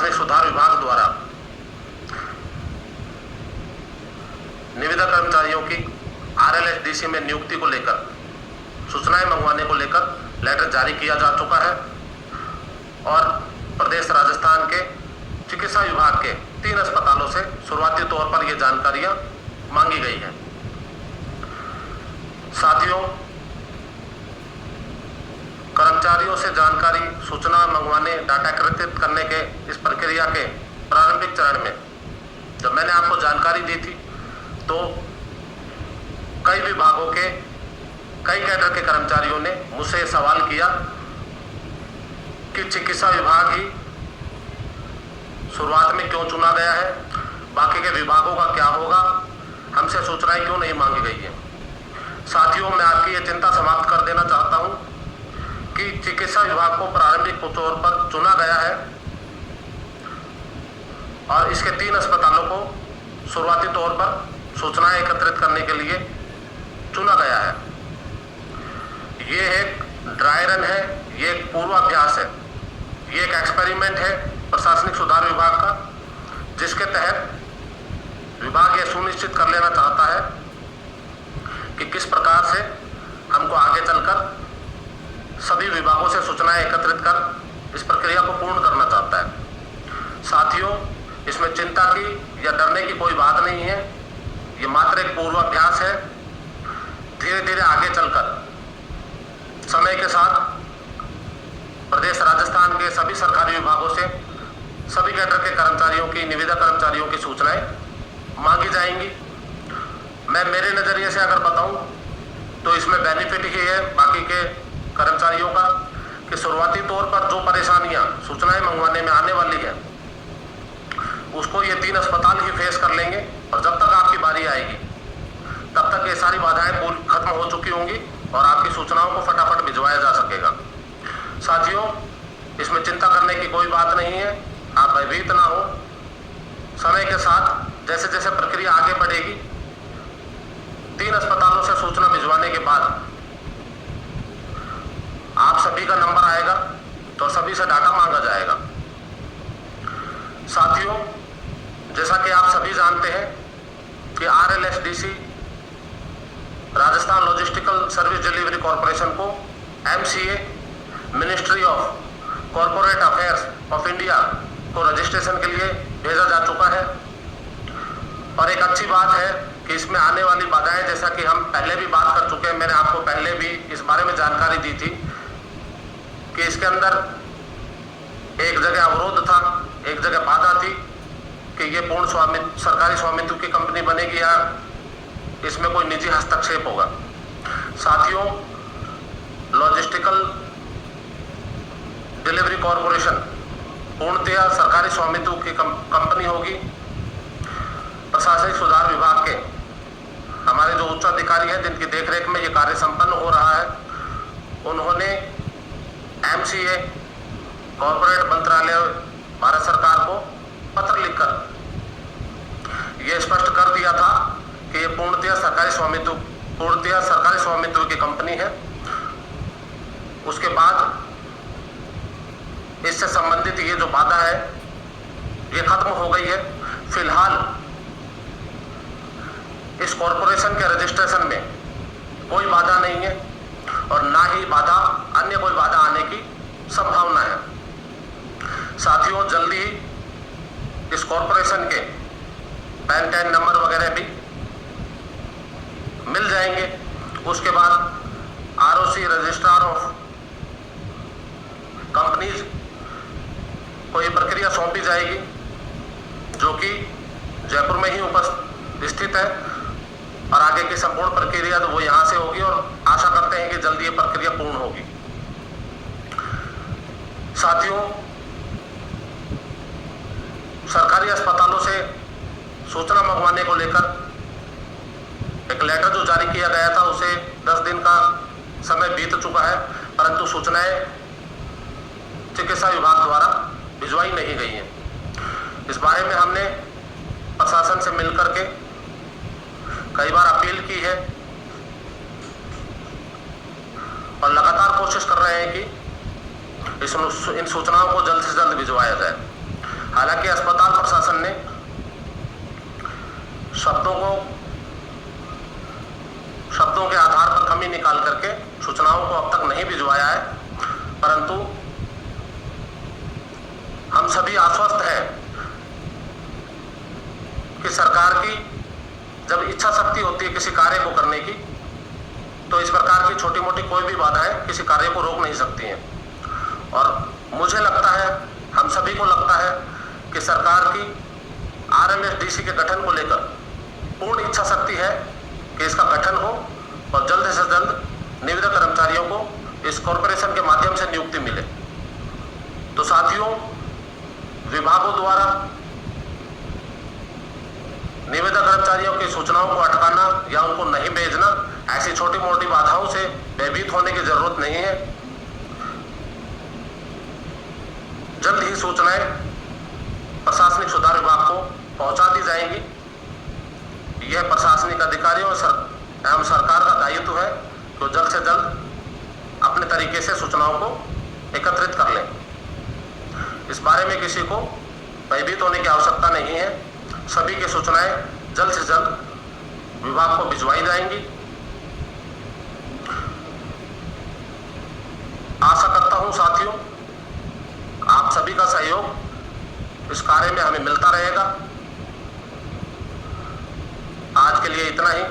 प्रशासनिक सुधार विभाग द्वारा निविदा कर्मचारियों की RLSDC में नियुक्ति को लेकर सूचनाएं मंगवाने को लेकर लेटर जारी किया जा चुका है और प्रदेश राजस्थान के चिकित्सा विभाग के 3 अस्पतालों से शुरुआती तौर पर ये जानकारियां मांगी गई हैं। साथियों, कर्मचारियों से जानकारी सूचना मंगवाने, डाटा एकत्रित करने के इस प्रक्रिया के प्रारंभिक चरण में जब मैंने आपको जानकारी दी थी तो कई विभागों के कई कैडर के कर्मचारियों ने मुझसे सवाल किया कि चिकित्सा विभाग ही शुरुआत में क्यों चुना गया है, बाकी के विभागों का क्या होगा, हमसे सूचनाएं क्यों नहीं मांगी गई है। साथियों, मैं आपकी ये चिंता समाप्त कर देना चाहता हूं कि चिकित्सा विभाग को प्रारंभिक तौर पर चुना गया है और इसके 3 अस्पतालों को शुरुआती तौर पर सूचनाएं एकत्रित करने के लिए चुना गया है। ये एक ड्राई रन है, ये एक पूर्वाभ्यास है, ये एक एक्सपेरिमेंट है प्रशासनिक सुधार विभाग का, जिसके तहत विभाग ये सुनिश्चित कर लेना चाहता है कि किस प्रकार से हमको आगे चलकर सभी विभागों से सूचनाएं एकत्रित कर इस प्रक्रिया को पूर्ण करना चाहता है। साथियों, इसमें चिंता की या डरने की कोई बात नहीं है, ये मात्र एक पूर्वाभ्यास है। धीरे धीरे आगे चलकर समय के साथ प्रदेश राजस्थान के सभी सरकारी विभागों से सभी कैडर के कर्मचारियों की, निविदा कर्मचारियों की सूचनाएं मांगी जाएंगी। मैं मेरे नज़रिए से अगर बताऊं तो इसमें बेनिफिट ही है बाकी के कर्मचारियों का कि शुरुआती तौर पर जो परेशानियां सूचनाएं मंगवाने में आने वाली है उसको ये 3 अस्पताल ही फेस कर लेंगे और जब तक आपकी बारी आएगी तब तक ये सारी बाधाएं खत्म हो चुकी होंगी और आपकी सूचनाओं को फटाफट भिजवाया जा सकेगा। साथियों, इसमें चिंता करने की कोई बात नहीं है, आप भयभीत ना हो। समय के साथ जैसे जैसे प्रक्रिया आगे बढ़ेगी 3 अस्पतालों से सूचना भिजवाने के बाद आप सभी का नंबर आएगा तो सभी से डाटा मांगा जाएगा। साथियों, जैसा कि आप सभी जानते हैं कि RLSDC Rajasthan logistical service delivery corporation को MCA ministry of corporate affairs of India को रजिस्ट्रेशन के लिए भेजा जा चुका है और एक अच्छी बात है कि इसमें आने वाली बाधाएं, जैसा कि हम पहले भी बात कर चुके हैं, मैंने आपको पहले भी इस बारे में जानकारी दी थी कि इसके अंदर एक जगह अवरोध था, एक जगह बाधा थी कि ये पूर्ण सरकारी स्वामित्व की कंपनी बनेगी या इसमें कोई निजी हस्तक्षेप होगा। साथियों, लॉजिस्टिकल डिलीवरी कॉरपोरेशन पूर्णतया सरकारी स्वामित्व की कंपनी होगी। प्रशासनिक सुधार विभाग के हमारे जो उच्च अधिकारी हैं जिनकी देखरेख में ये कार्य संपन्न हो रहा है, उन्होंने MCA कॉरपोरेट मंत्रालय भारत सरकार को पत्र लिखकर यह स्पष्ट कर दिया था कि ये पूर्णतया सरकारी स्वामित्व की कंपनी है। उसके बाद इससे संबंधित ये जो बाधा है ये खत्म हो गई है। फिलहाल इस कॉरपोरेशन के रजिस्ट्रेशन में कोई बाधा नहीं है और ना ही अन्य कोई बाधा आने की संभावना है। साथियों, जल्दी ही इस कॉरपोरेशन के पैन नंबर वगैरह भी मिल जाएंगे। उसके बाद ROC रजिस्ट्रार ऑफ कंपनीज को ये प्रक्रिया सौंपी जाएगी जो कि जयपुर में ही उपस्थित है और आगे की संपूर्ण प्रक्रिया तो वो यहाँ से होगी और आशा करते हैं कि जल्दी ये प्रक्रिया पूर्ण होगी। साथियों, सरकारी अस्पतालों से सूचना मंगवाने को लेकर एक लेटर जो जारी किया गया था उसे 10 दिन का समय बीत चुका है, परंतु सूचनाएं चिकित्सा विभाग द्वारा भिजवाई नहीं गई हैं। इस बारे में हमने प्रशासन से मिलकर के कई बार अपील की है और लगातार कोशिश कर रहे हैं कि इन सूचनाओं को जल्द से जल्द भिजवाया जाए। हालांकि अस्पताल प्रशासन ने शब्दों के आधार पर कमी निकाल करके सूचनाओं को अब तक नहीं भिजवाया है, परंतु हम सभी आश्वस्त हैं कि सरकार की जब इच्छा शक्ति होती है किसी कार्य को करने की, तो इस प्रकार की छोटी मोटी कोई भी बाधाएं किसी कार्य को रोक नहीं सकती हैं। और मुझे लगता है, हम सभी को लगता है कि सरकार की RMSDC के गठन को लेकर पूर्ण इच्छा शक्ति है कि इसका गठन हो और जल्द से जल्द निविदा कर्मचारियों को इस कॉरपोरेशन के माध्यम से नियुक्ति मिले। तो साथियों, विभागों द्वारा निविदा कर्मचारियों की सूचनाओं को अटकाना या उनको नहीं भेजना, ऐसी छोटी मोटी बाधाओं से भयभीत होने की जरूरत नहीं है। जल्द ही सूचनाएं प्रशासनिक सुधार विभाग को पहुंचा दी जाएंगी। यह प्रशासनिक अधिकारियों एवं सरकार का दायित्व है कि जल्द से जल्द अपने तरीके से सूचनाओं को एकत्रित कर लें। इस बारे में किसी को भयभीत होने की आवश्यकता नहीं है। सभी की सूचनाएं जल्द से जल्द विभाग को भिजवाई जाएंगी। आशा करता हूं साथियों, आप सभी का सहयोग इस कार्य में हमें मिलता रहेगा। आज के लिए इतना ही।